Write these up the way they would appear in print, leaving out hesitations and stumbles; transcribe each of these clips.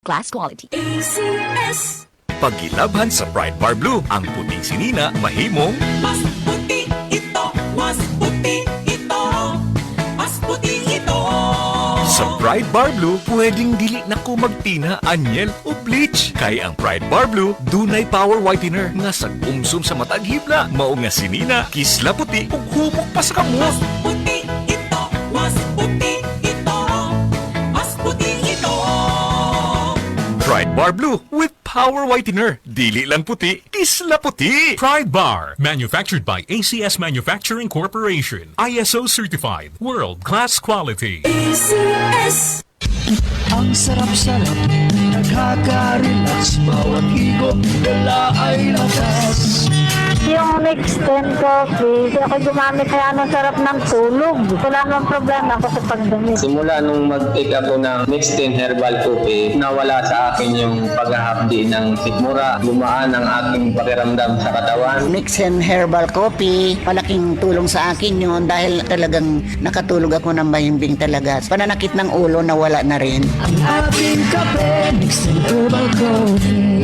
Glass quality. ACS. Pagilabhan sa Pride Bar Blue, ang puting sinina mahimong Mas puti ito, mas puti ito, mas puti ito. sa Pride Bar Blue, pwedeng dili na ko magtina, anyel o bleach. Kay ang Pride Bar Blue, dunay power whitener nga sag-umsum sa matag hibla, mao nga sinina, kisla puti ug humok pa sa kamot. Mas puti ito, mas puti ito, mas puti ito. Pride Bar Blue with power whitener. Dili lang puti, kisla puti. Pride Bar, manufactured by ACS Manufacturing Corporation. ISO certified, world-class quality. ACS. Ang sarap-sarap, nakaka-relax, bawat higop nila ay lakas. Yung mixed 10 coffee, ako gumamit kaya ang sarap ng tulog. Wala namang problema ako sa pagdamit. Simula nung mag-take ako ng Mixed 10 Herbal Coffee, nawala sa akin yung paghahapdi ng sikmura. Gumaan ang aking pakiramdam sa katawan. Mixen Herbal Coffee, malaking tulong sa akin yun dahil talagang nakatulog ako ng mahimbing talaga. Pananakit ng ulo nawala na rin. Ang ating kape, mixed in herbal coffee.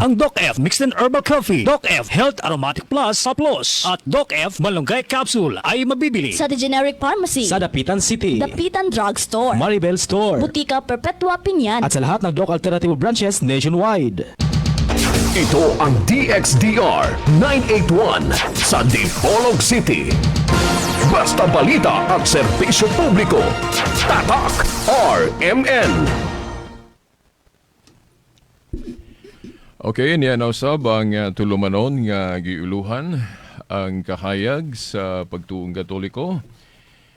Ang Doc F Mixed and Herbal Coffee, Doc F Health Aromatic Plus Plus at Doc F Malunggay Capsule ay mabibili Sa The Generic Pharmacy, sa Dapitan City, Dapitan Drug Store, Maribel Store Butika Perpetua Pinyan, at sa lahat ng Doc Alternative branches nationwide. Ito ang DXDR 981 sa Dipolog City. Basta balita at serbisyo publiko. Tatak RMN. Okay, niya nausab ang tulumanon nga giuluhan ang kahayag sa pagtuong Katoliko.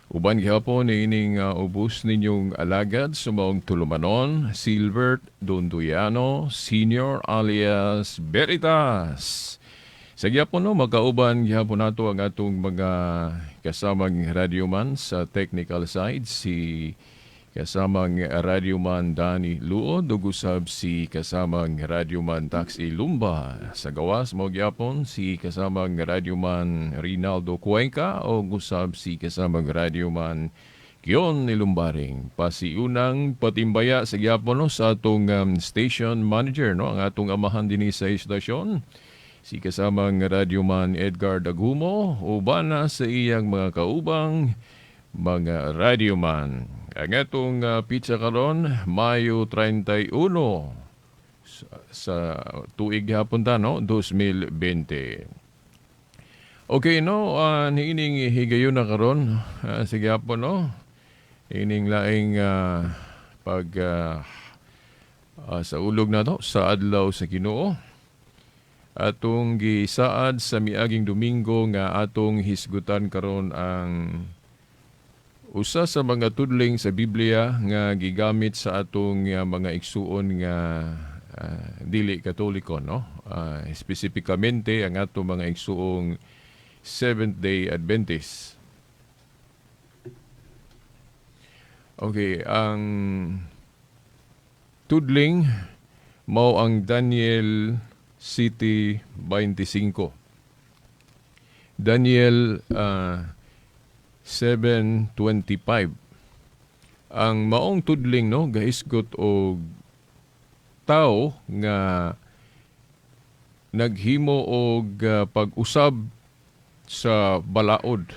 Uban gihapon ni ining ubos ninyong alagad sa maong tulumanon, Silbert Donduyano Senior alias Veritas. Sa gihapon no, magkauban gihapon nato ang atong mga kasamang radyoman sa technical side, si kasamang radyoman Danny Luod, ugusab si kasamang radyoman Taxi Lumba. Sa gawas mo gyapon si kasamang radyoman Rinaldo Cuenca o gusab si kasamang radyoman Kion Nilumbaring. Pasiunang patimbaya sa gyapon no, sa atong station manager no, ang atong amahan dinhi sa istasyon. Si kasamang radyoman Edgar Dagumo uban na sa iyang mga kaubang mga radyoman. Ang atong pizza karon Mayo 31 sa tuig hapon ta no 2020. Okay no, niining higayon na karon sige hapon no. Ining laing pag sa ulog na to sa adlaw sa Ginoo. Atong gisaad sa miaging Domingo nga atong hisgutan karon ang usa sa mga tudling sa Biblia nga gigamit sa atong mga igsuon nga dili Katoliko no. Espesipikamente ang atong mga igsuong Seventh-day Adventist. Okay, ang tudling mao ang Daniel City 25. Daniel 7:25. Ang maong tudling no gahisgot og tao nga naghimo og pag-usab sa balaod.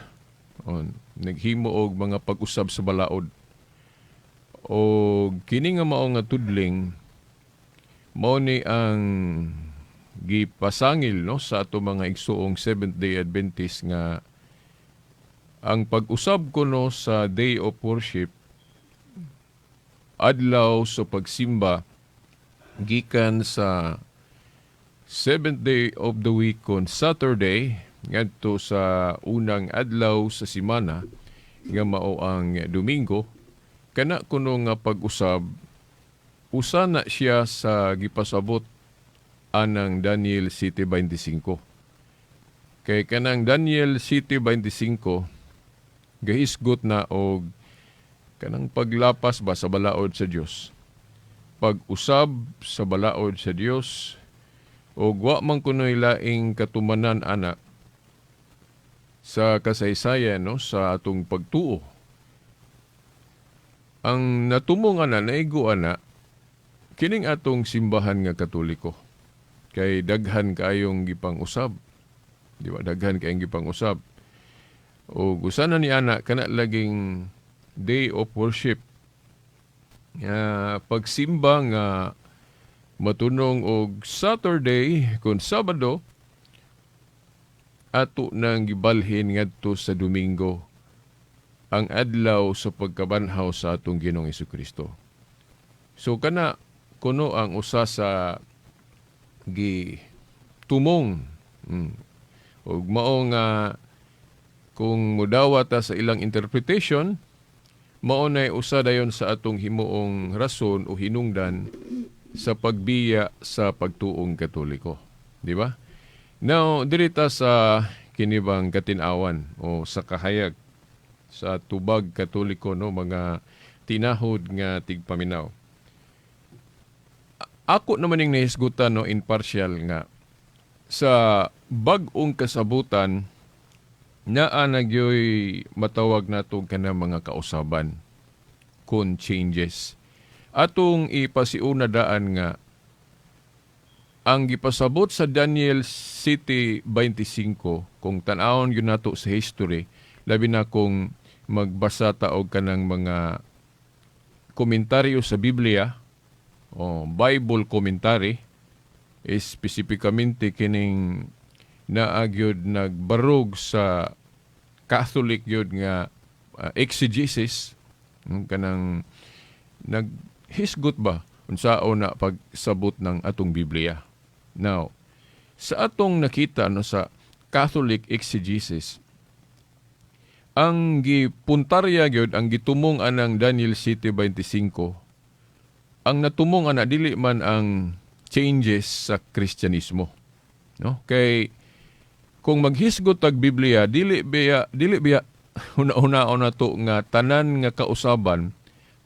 Naghimo og mga pag-usab sa balaod. O kini nga mao nga tudling mao ni ang gipasangil no sa ato mga igsuong Seventh-day Adventist nga ang pag-usab kuno sa day of worship adlaw sa pagsimba gikan sa seventh day of the week kon Saturday ngadto sa unang adlaw sa semana nga mao ang Domingo. Kana kuno nga pag-usab usa na siya sa gipasabot anang Daniel City 25. Kay kanang Daniel City 25 gahisgot na og kanang paglapas ba sa balaod sa Dios. Pag-usab sa balaod sa Dios og wa man kunoy laing katumanan ana sa kasaysayan no sa atong pagtuo. Ang natumong ana naigo ana kining atong simbahan nga Katoliko kay daghan kayong gipang usab. Di ba? Daghan kayong gipang usab. O gusana ni ana kana laging day of worship. Pagsimba nga matunong og Saturday kun Sabado ato nang gibalhin ngadto sa Domingo ang adlaw sa pagkabanhaw sa atong Ginoong Hesukristo. So kana kuno ang usa sa tumong ug mao nga kung mudawa ta sa ilang interpretation mao nay usa dayon sa atong himuong rason o hinungdan sa pagbiya sa pagtuong Katoliko, di ba? Now dirita sa kinibang katin-awan o sa kahayag sa tubag Katoliko, no, mga tinahod nga tigpaminaw. Ako naman yung nahisgutan, no, impartial nga sa bag-ong kasabutan naa nagyoy matawag nato kanang mga kausaban kun changes. Atong ipasiuna daan nga ang gipasabot sa Daniel City 25 kung tan-awon yun nato sa history, labi na kung magbasa ta og kanang mga komentaryo sa Biblia o Bible commentary, espesipikamente kining naagyod nagbarog sa Catholic yod nga exegesis, kanang naghisgot ba unsao na pagsabot ng atong Biblia. Now, sa atong nakita no sa Catholic exegesis, ang gipuntarya gyud ang gitumong anang Daniel City 25, ang natumong ana dili man ang changes sa Kristyanismo, no? Kay kung maghisgot tag Biblia, dili biya una-una to nga tanan nga kausaban,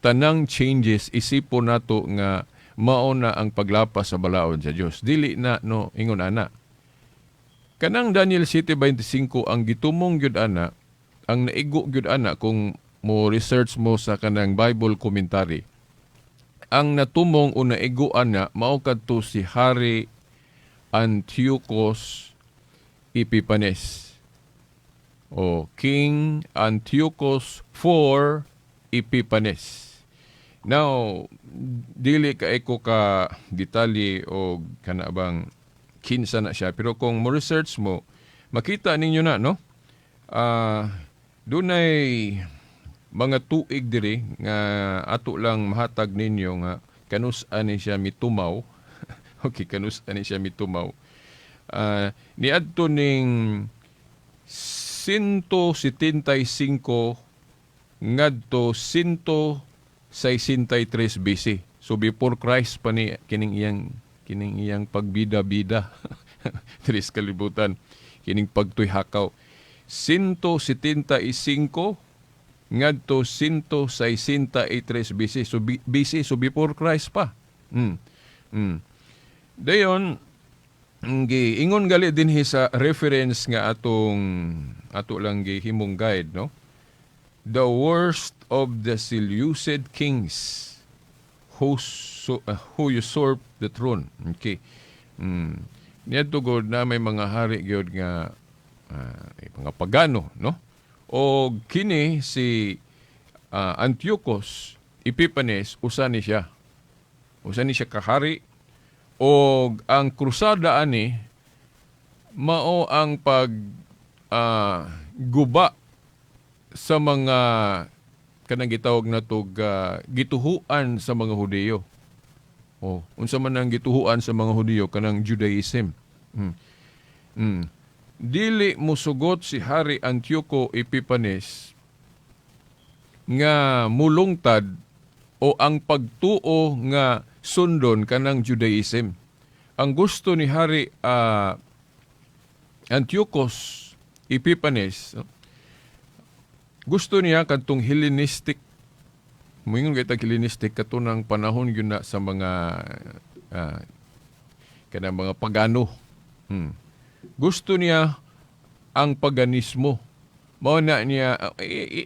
tanang changes isipon nato nga mao na ang paglapas sa balaod sa Dios. Dili na, no, ingon ana. Kanang Daniel City 25 ang gitumong gyud ana, ang naigo gyud ana kung mo research mo sa kanang Bible commentary. Ang natumong o naigo ana mao kadto si Hari Antiochus Epiphanes o King Antiochus IV Epiphanes. Now, dili ko ka detalye o kanabang kinsa na siya, pero kung mo research mo, makita ninyo na, no? Dunay mga tuig diri nga ato lang mahatag ninyo nga kanus-an ni siya mitumaw. Okay, kanus-an ni siya mitumaw. Niadto ning 175 ngadto 163 BC. So before Christ pa ni kining iyang pagbida-bida. Tres kalibutan kining pagtuyhakaw. 175 ngadto 163 BC. So BC, so before Christ pa. Dayon ingon gali din sa reference nga ato lang gihimong guide, no? The worst of the Seleucid kings who usurped the throne. Okay. Niadto gud na may mga hari gyud nga mga pagano, no? O kini si Antiochus Epiphanes usa ni siya kahari. O ang krusada ani mao ang guba sa mga kanang gitawag natog gituhuan sa mga Hudiyo. O unsa man ang gituhuan sa mga Hudiyo kanang Judaism. Dili musugot si Hari Antiochus Epiphanes nga mulungtad o ang pagtuo nga sundon kanang Judaism. Ang gusto ni Hari Antiochus Epiphanes, gusto niya kadtong Hellenistic, moingon kay Hellenistic katunang panahon yun na sa mga kanang mga pagano. Gusto niya ang paganismo. Mao na niya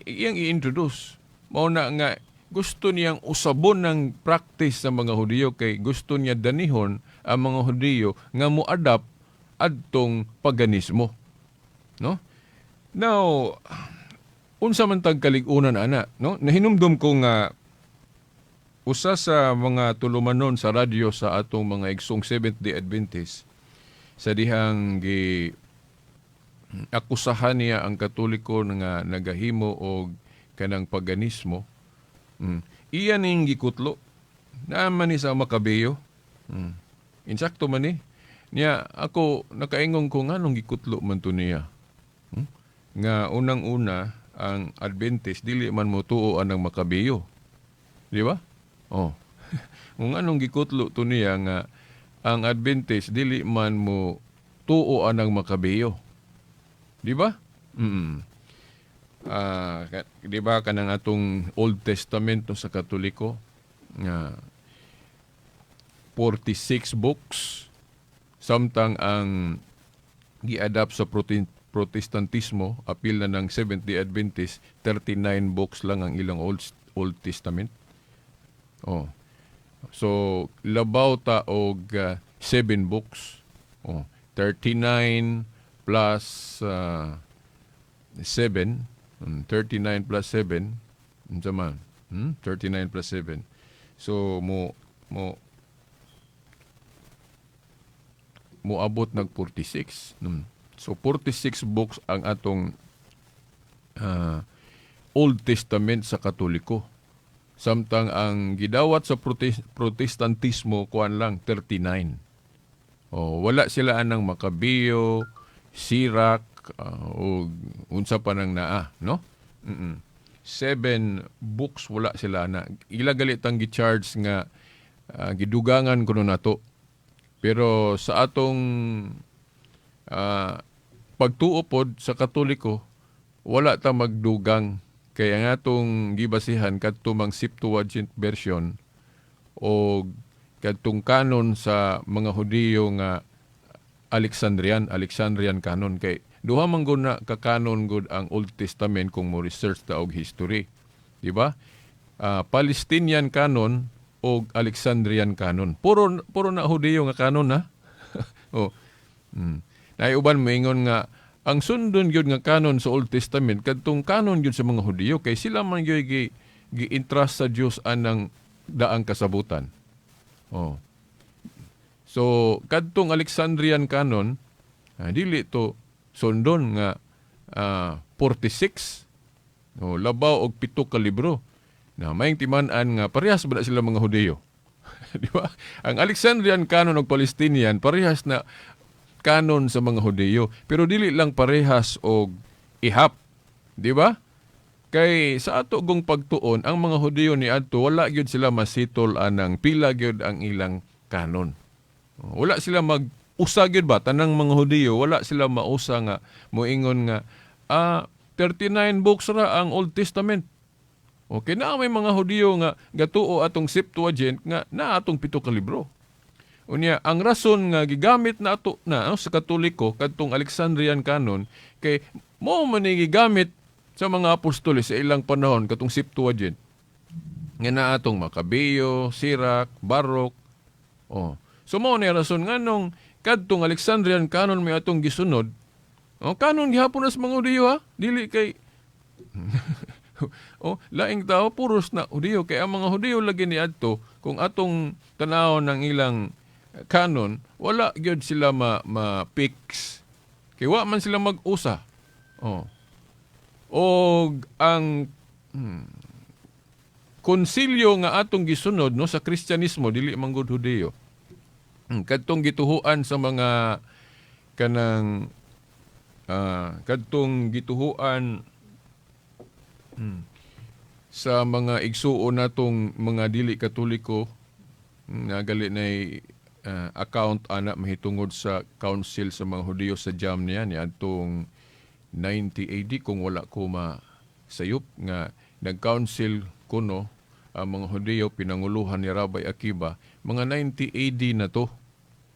iyang i-introduce. Mao na nga gusto niyang usabon ng practice sa mga Hudiyo kay gusto niya danihon ang mga Hudiyo nga mo-adapt adtong paganismo. No? Now, unsa man tag kaligunan ana, no? Nahinumdum ko nga usa sa mga tulumanon sa radyo sa atong mga igsong Seventh-day Adventist sa dihang akusahan niya ang Katoliko nga nagahimo og kanang paganismo. Iyan ning gikutlo naaman ni sa Makabeyo. Insakto man ni niya ako nakaingon ko nga nung gikutlo man to niya. Nga unang-una ang Adventist dili man mo tuo anang Makabeyo. Di ba? Oh. Kung anong gikutlo to niya nga ang Adventist dili man mo tuo anang Makabeyo. Di ba? Di ba kanang atong Old Testament no, sa Katoliko nga 46 books samtang ang gi-adapt sa Protestantismo apil na ng Seventh-day Adventist 39 books lang ang ilang Old Testament. Oh. So labaw ta og 7 books. Oh, 39 plus 7, 39 plus 7, unsa man? 39 plus 7. So mo abot nag 46. So 46 books ang atong Old Testament sa Katoliko. Samtang ang gidawat sa Protestantismo kuan lang 39. Oh, wala sila anang Makabeyo, Sirach, o unsa pa nang naa, no? 7 books wala sila na. Ila galit ang gi-charge nga gidugangan kuno nato. Pero sa atong pagtuo pod sa Katoliko, wala ta magdugang. Kaya nga itong gibasihan kadtumang Septuagint version o kadtong kanon sa mga Hudiyo nga Alexandrian canon. Kay duha man gud na kakanon gud ang Old Testament kung mo research ta og history. Di ba? Palestinian canon o Alexandrian canon. Puro na Hudiyo nga canon ha. Naiuban moingon nga ang sundon gyud nga kanon sa Old Testament kadtong kanon gyud sa mga Hudiyo kay sila man gyud gi-entrust sa Dios anang daang kasabutan. Oh. So kadtong Alexandrian canon dili to sundon nga 46 labaw og 7 ka libro. Na mayong timan-an nga parehas ba na sila mga Hudiyo. Di ba? Ang Alexandrian canon og Palestinian parehas na kanon sa mga Hudiyo, pero dili lang parehas og ihap, di ba? Kay sa ato gong pagtuon, ang mga Hudiyo ni adto wala gyud sila masitol anang pila gyud ang ilang kanon. Wala sila mag-usa gyud ba tanang mga Hudiyo, wala sila mausa nga moingon nga 39 books ra ang Old Testament. Okay na may mga Hudiyo nga gatuo atong Septuagint nga na atong 7 ka libro. Unya, ang rason nga gigamit na ato na sa Katoliko kadtong Alexandrian canon kay mo man gigamit sa mga apostoles sa ilang panahon katong Septuagint. Nga na atong Makabeyo, Sirach, Baruch. Oh. So mao ni rason nganong kadtong Alexandrian canon may atong gisunod. Canon gihapon sa mga Hudiyo ha. Dili kay laing tao puros na Hudiyo kay ang mga Hudiyo lagi ni adto kung atong tanawon ng ilang kanon, wala gyud sila ma-fix. Kaya wa man sila mag-usa. O ang konsilyo nga atong gisunod no sa Kristyanismo dili man gud Hudiyo. Kadtong gituhuan sa mga kanang kadtong gituhuan sa mga igsuon natong mga dili Katoliko nga gali na account ana mahitungod sa council sa mga Hudiyo sa Jamnia ni adtong 90 AD kung wala ko masayop nga nag-council kuno ang mga Hudiyo pinanguluhan ni Rabbi Akiba mga 90 AD na to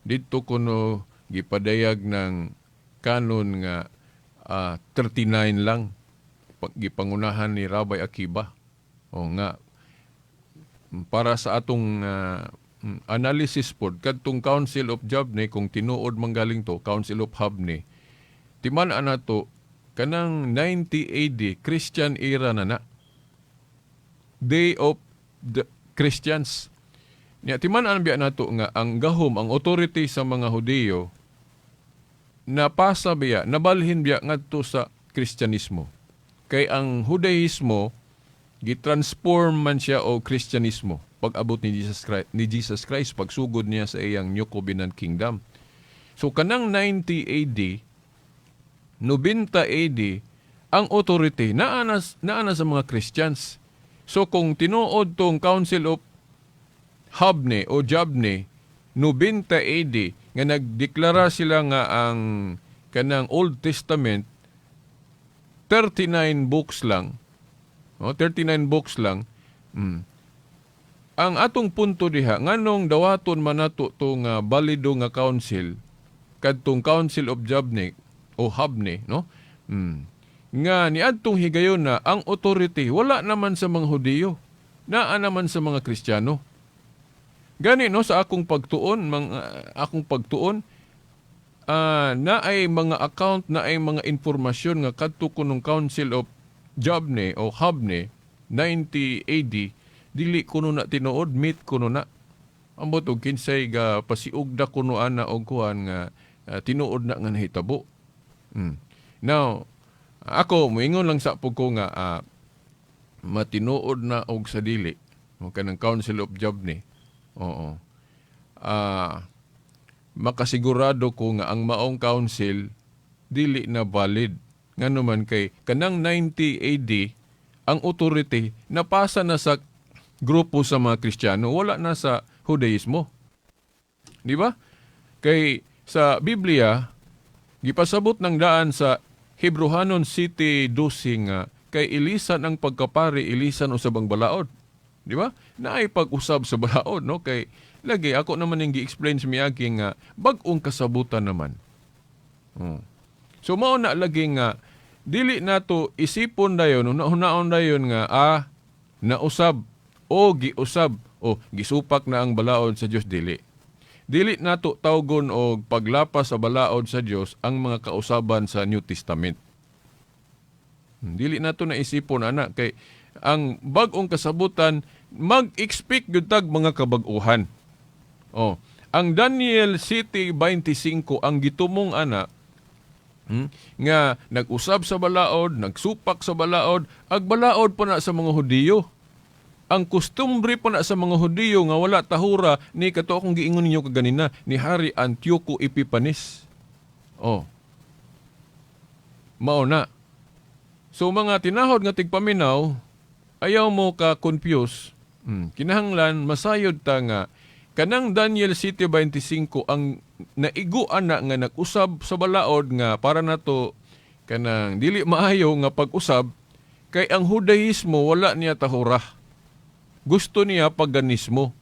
didto kuno gipadayag ng kanon nga 39 lang gipangunahan ni Rabbi Akiba o nga para sa atong analysis pod kadtong Council of Jabne kung tinuod manggaling to Council of Habne timan ana to kanang 90 AD Christian era na Day of the Christians niya timan ana biya nato nga ang gahom ang authority sa mga Hudiyo napasa biya nabalhin biya ngadto sa Kristyanismo kay ang Judaismo gitransform man siya o Kristyanismo pag-abot ni Jesus Christ pagsugod niya sa iyang New Covenant Kingdom. So kanang 90 AD, 90 AD, ang authority naana sa mga Christians. So kung tinuod tong Council of Habne o Jabne, 90 AD, nga nagdeklara sila nga ang kanang Old Testament, 39 books lang, 39 books lang, ang atong punto diha nganong dawaton man nato tong balido nga council kadtong Council of Jabne o Habne no nga niadtong higayon na ang authority wala naman sa mga Hudiyo naa naman sa mga Kristiyano gani no sa akong pagtuon na ay mga account na ay mga informasyon nga kadto kunong Council of Jabne o Habne 90 AD dili kuno na tinuod meet kuno na ambot og kinsay ga pasiugda kuno ana og kuan nga tinuod na nga nahitabo. Now ako moingon lang sa pug ko nga matinuod na og sa dili o kanang Council of Jabne. Oo. Makasigurado ko nga ang maong council dili na valid ngano man kay kanang 90 AD ang authority napasa na sa grupo sa mga Kristiyano, wala na sa Judaismo. Di ba? Kay sa Biblia, gipasabot ng daan sa Hebrehanon City 12 nga kay ilisan ang pagkapari, ilisan usab ang balaod. Di ba? Naay pag-usab sa balaod, no? Kay lagi ako naman yung gi-explain sa miyagi nga bag-ong kasabutan naman. So mao na lagi nga dili nato isipon dayon, unaon dayon nga nausab o giusab o gisupak na ang balaod sa Dios dili. Dili nato tawgon og paglapas sa balaod sa Dios ang mga kausaban sa New Testament. Dili nato naisipon ana kay ang bag-ong kasabutan mag-expect gyud tag mga kabag-uhan. Ang Daniel City 25 ang gitumong ana nga nag-usab sa balaod, nagsupak sa balaod, ag balaod pa na sa mga Hudiyo. Ang kustumbre pa na sa mga Hudiyo nga wala tahura ni kato akong giingon ninyo kaganina ni Hari Antioco Epifanes. Mao na. So mga tinahod nga tigpaminaw, ayaw mo ka confuse. Kinahanglan masayod ta nga kanang Daniel City 25 ang naiguan na nga nag-usab sa balaod nga para nato kanang dili maayo nga pag-usab kay ang Judaismo wala niya tahura. Gusto niya paganismo.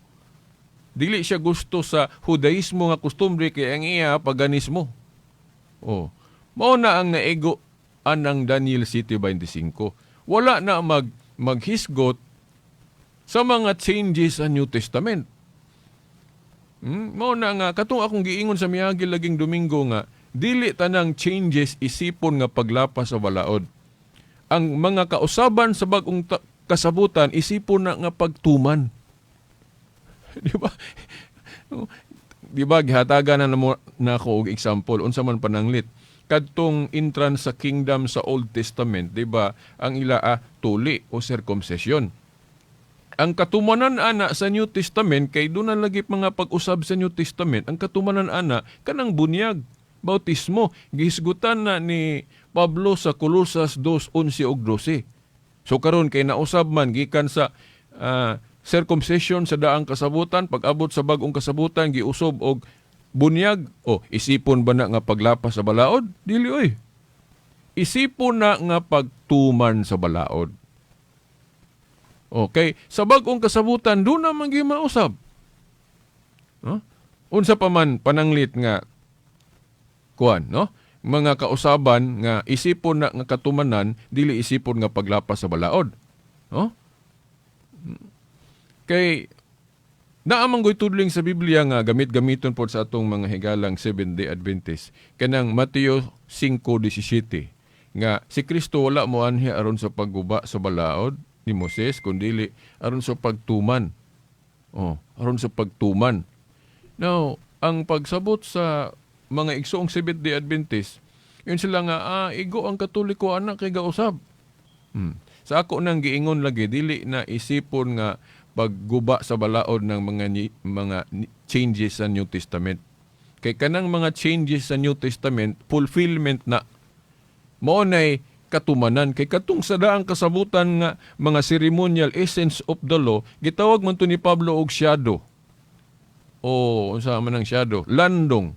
Dili siya gusto sa Judaismo nga kustumbre kay ang iya paganismo. Mao na ang naigo anang Daniel City 25. Wala na maghisgot sa mga changes sa New Testament. Mao na nga katong akong giingon sa miagi laging Domingo nga dili tanang changes isipon nga paglapas sa balaod. Ang mga kausaban sa bag-ong kasabutan isipon na nga pagtuman. Di ba? Di ba gihatagan na ako og example unsa man pananglit kadtong entrance sa kingdom sa Old Testament, di ba? Ang ila tuli o circumcision. Ang katumanan ana sa New Testament kay doon na lagi mga pag-usab sa New Testament, ang katumanan ana kanang bunyag, bautismo, gihisgutan na ni Pablo sa Colosas 2:11 ug 12. So karon kay nausab man gikan sa circumcision sa daang kasabutan, pag-abot sa bag-ong kasabutan giusob og bunyag, isipon ba na nga paglapas sa balaod? Dili oy. Isipon na nga pagtuman sa balaod. Okay, sa bag-ong kasabutan do na man gyud mausab. Unsa pa man pananglit nga kuan, no? Mga kausaban nga isipon na nga katumanan, dili isipon nga paglapas sa balaod. Kay naamang goy tudling sa Biblia nga gamit-gamiton po sa atong mga higalang Seventh-day Adventist kanang Mateo 5:17 nga si Kristo wala mo anhi aron sa pagguba sa balaod ni Moses kundi aron sa pagtuman. Aron sa pagtuman. Now, ang pagsabot sa mga igsoong Seventh-day Adventist, yun sila nga igo ang Katoliko anak kay gausab. Sa ako nang giingon lagi dili na isipon nga pagguba sa balaod ng mga changes sa New Testament. Kay kanang mga changes sa New Testament, fulfillment na mao nay katumanan. Kay katong sa daang kasabutan nga mga ceremonial essence of the law, gitawag man to ni Pablo og shadow. Unsa man ang shadow? Landong.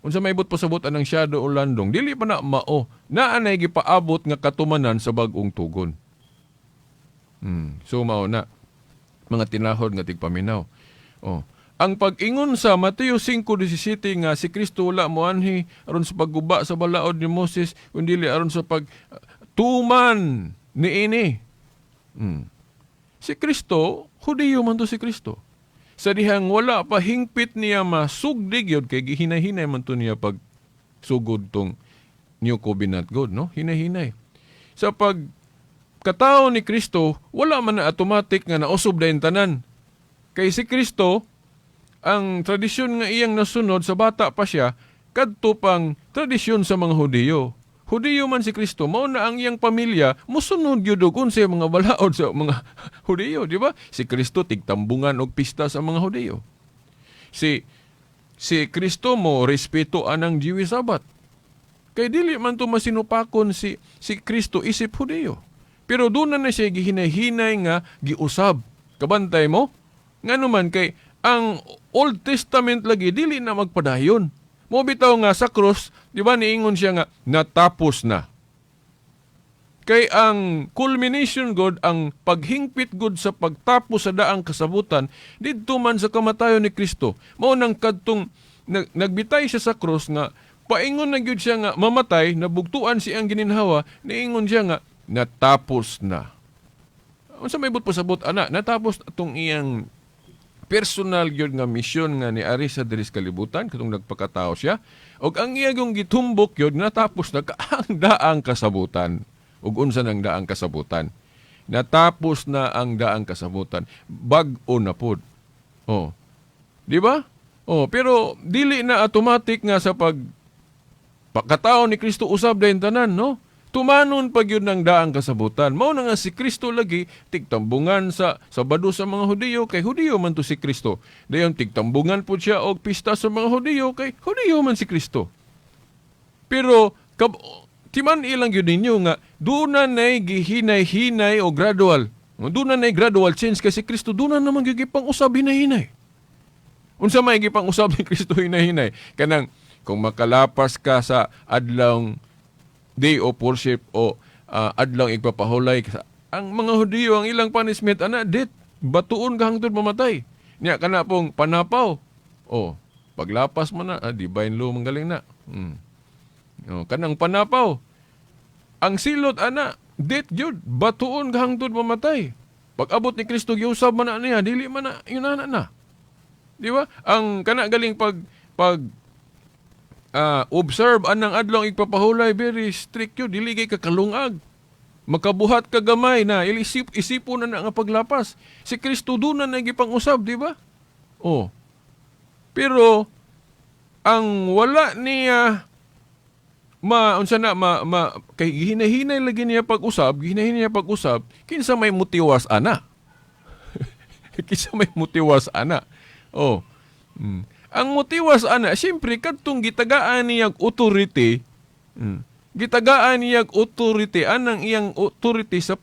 Unsa may ibot pasabutan ng shadow o landong? Dili pa na mao. Naanay gipaabot nga katumanan sa bag-ong tugon. So mao na mga tinahod nga tigpaminaw. Ang pag-ingon sa Mateo 5:17 nga si Kristo wala mo anhi aron sa pagguba sa balaod ni Moses kundi aron sa pagtuman niini. Si Kristo, Hudiyo man to si Kristo. Sa dihang wala pa hingpit niya masugdig yun kay gihinay-hinay man to niya pag sugod tong New Covenant God, no? Hinay-hinay. Sa pagkatao ni Kristo, wala man na automatic nga nausob dayon tanan. Kay si Kristo, ang tradisyon nga iyang nasunod sa bata pa siya, kadto pang tradisyon sa mga Hudiyo. Hudiyo man si Kristo, mao na ang iyang pamilya, musunod gyud og unsay mga balaod sa mga Hudiyo, di ba? Si Kristo tigtambungan og pista sa mga Hudiyo. Si Kristo mo respeto anang Jewish Sabbath. Kay dili man to masinupakon si Kristo isip Hudiyo. Pero doon na siya gihinay-hinay nga giusab. Kabantay mo? Ngano man kay ang Old Testament lagi dili na magpadayon. Mo bitaw nga sa cross, di ba niingon siya nga natapos na. Kay ang culmination God, ang paghingpit God sa pagtapos sa daang kasabutan, didto man sa kamatayon ni Kristo. Mao nang kadtong nagbitay siya sa cross nga paingon na gyud siya nga mamatay, nabugtuan siyang gininhawa, niingon siya nga natapos na. Unsa may but pasabot ana, natapos atong iyang personal gyud nga misyon nga ni ari sa diris kalibutan katong nagpakatao siya og ang iyang gitumbok gyud natapos na ang daang kasabutan. Ug unsa nang daang kasabutan? Natapos na ang daang kasabutan. Bag-o na pod. Di ba? Pero dili na automatic nga sa pagkatao ni Kristo usab dayon tanan, no? Tumanon pag yun ng daang kasabutan. Mao na nga si Kristo lagi, tigtambungan sa bado sa mga Hudiyo, kay Hudiyo man to si Kristo. Dayon tigtambungan po siya og pista sa mga Hudiyo, kay Hudiyo man si Kristo. Pero, timan ilang yun ninyo nga, doon na na'y gihinay-hinay o gradual. Doon na na'y gradual change kasi Kristo, doon na naman gigipang usab hinay-hinay. Unsa may gipang usab ni Kristo hinay-hinay? Kanang, kung makalapas ka sa adlong day of worship o adlong igpapahulay. Ang mga Hudiyo, ang ilang punishment, death, batuon ka hangtod mamatay. Niya ka na pong panapaw. Paglapas mo na, divine law, manggaling na. Kanang panapaw. Ang silot, death yun, batuon ka hangtod mamatay. Pag abot ni Kristo, giusab man na niya, dili man na, yun na. Di ba? Ang galing pag observe anang adlong igpapahulay, very strict yun, dili kay kakalungag. Makabuhat ka gamay na, isipon na nga paglapas. Si Kristo doon na nagipang-usab, di ba? Pero, ang wala niya, kay gihinahinay lagi niya pag-usab, kinsa may mutiwas ana. Kinsa may mutiwas ana. Ang motiwas siyempre kadtong gitagaan niyang authority, anang iyang authority sa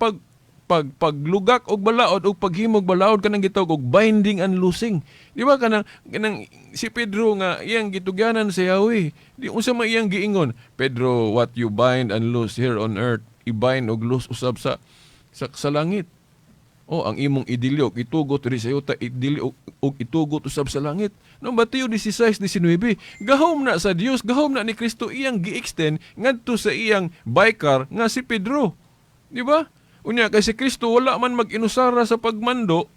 paglugak og balaod og paghimog balaod kanang gitawag og binding and loosing. Di ba kanang si Pedro nga iyang gitugyanan sa Yahweh. Di unsa may iyang giingon, Pedro, what you bind and loose here on earth, i-bind og loose usab sa langit. Ang imong idiliog, itugot rin sa yuta, idiliog itugot usab sa langit. No, Mateo 16:19, gahom na sa Dios, gahom na ni Kristo iyang gi-extend ngadto sa iyang baykar nga si Pedro. Di ba? Unya kay si Kristo wala man mag-inusara sa pagmando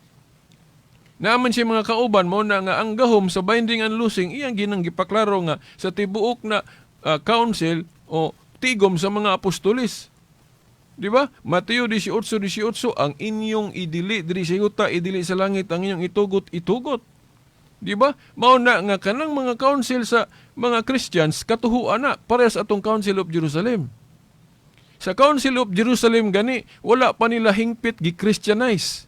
Naaman siya mga kauban mo na nga ang gahom sa binding and loosing iyang ginang gipaklaro nga sa tibuok na council o tigom sa mga apostolis. Di ba? Mateo 18:18 ang inyong idili diri sa yuta, idili sa langit, ang inyong itugot. Di ba? Mao na nga kanang mga council sa mga Christians katuhuan na parehas atong Council of Jerusalem. Sa Council of Jerusalem gani wala pa nila hingpit gi-Christianize.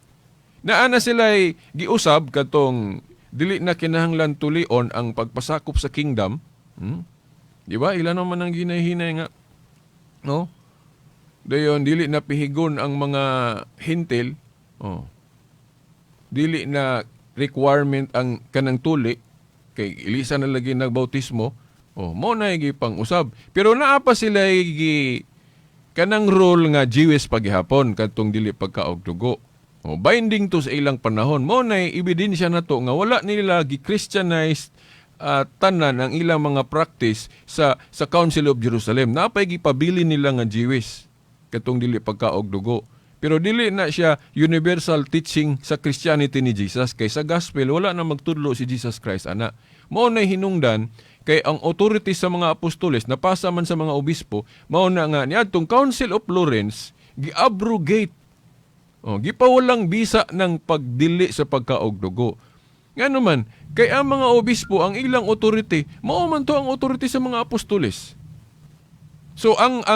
Naana sila'y giusab katong dili na kinahanglan tulion ang pagpasakop sa kingdom. Di ba? Ilan naman ang ginahinay nga. No? Dayon, dili na pihigon ang mga hintil. Dili na requirement ang kanang tuli. Kay ilisa na lagi nagbautismo. Mo na pang usab. Pero naa pa sila'y kanang role nga Jewish paghihapon katong dili pagkaog dugo. Binding to sa ilang panahon. Mo na ebidensya na to nga wala nila gi-Christianized tanan ang ilang mga practice sa Council of Jerusalem. Napay gipabili nila nga Jewish katong dili pagkaog dugo. Pero dili na siya universal teaching sa Christianity ni Jesus. Kay sa gospel wala na magtudlo si Jesus Christ ana. Mo na hinungdan kay ang authority sa mga apostoles napasa man sa mga obispo, mao na nga niadtong Council of Florence gi-abrogate gipawalang bisa ng pagdili sa pagkaog dugo. Nga naman, kay ang mga obispo, ang ilang authority, mao man to ang authority sa mga apostoles. So, ang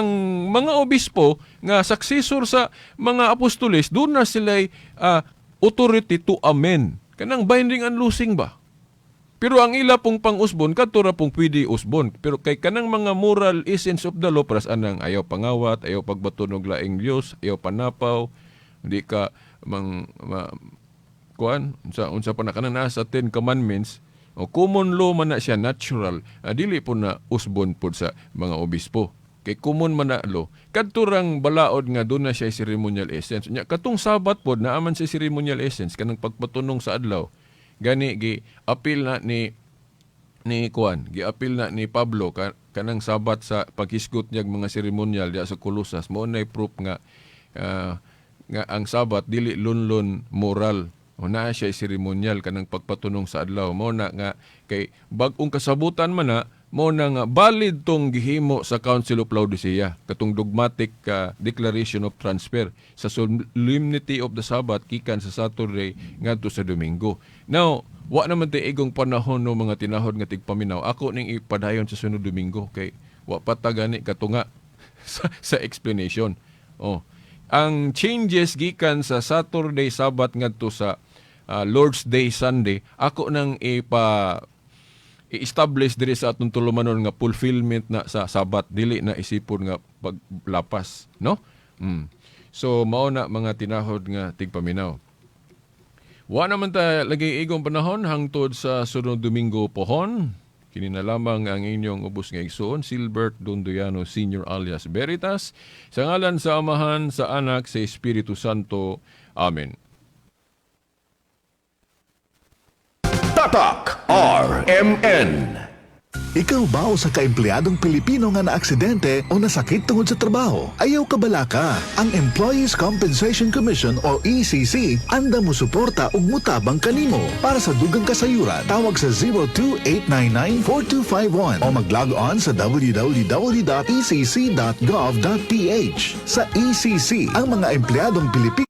mga obispo nga successor sa mga apostoles, doon na sila'y authority to amend. Kanang binding and loosing ba? Pero ang ila pong pang-usbon, katura pong pwede usbon. Pero kay kanang mga moral essence of the law, paras anang ayaw pangawat, ayaw pagbatunog laing Diyos, ayaw panapaw, hindi ka unsa pa na kanang sa 10 commandments, common law man na siya, natural, dili po na usbon po sa mga obispo. Kay common man na law, kadturang balaod nga doon na siya ceremonial essence. Nya katong sabat po, naaman sa ceremonial essence, kanang pagpatunong sa adlaw, gani, gi-appeal na gi-appeal na ni Pablo, kanang sabat sa paghisgot niyag mga ceremonial diya sa Colossus, mo na proof nga ang sabat dili lunlon moral o naa siya seremonyal kanang pagpatunong sa adlaw mo na nga kay bag-ong kasabutan man na mo na nga valid tong gihimo sa Council of Laodicea katong dogmatic declaration of transfer sa solemnity of the Sabbath gikan sa Saturday ngadto sa Domingo. Now wa naman tay igong panahon no mga tinahod nga tigpaminaw ako ning ipadayon sa sunod Domingo kay wa pa ta gani katunga sa explanation. Ang changes gikan sa Saturday, Sabbath ngadto sa Lord's Day, Sunday, ako nang i-establish diri sa atong tulumanon nga fulfillment na sa Sabbath, dili na isipon nga paglapas, no? So mao na mga tinahod nga tigpaminaw. Wa naman ta lagi igong panahon hangtod sa sunod Domingo pohon. Kini na lamang ang inyong ubos nga igsoon, Silbert Dondoyano Sr. alias Veritas, sa ngalan sa Amahan, sa Anak, sa Espiritu Santo. Amen. Tatak RMN. Ikaw ba o sa kaempleyadong Pilipino nga naaksidente o nasakit tungod sa trabaho? Ayaw ka balaka. Ang Employees Compensation Commission o ECC anda mo suporta ug mutabang kanimo. Para sa dugang kasayuran, tawag sa 02-899-4251 o mag-log on sa www.ecc.gov.ph. Sa ECC, ang mga empleyadong Pilipino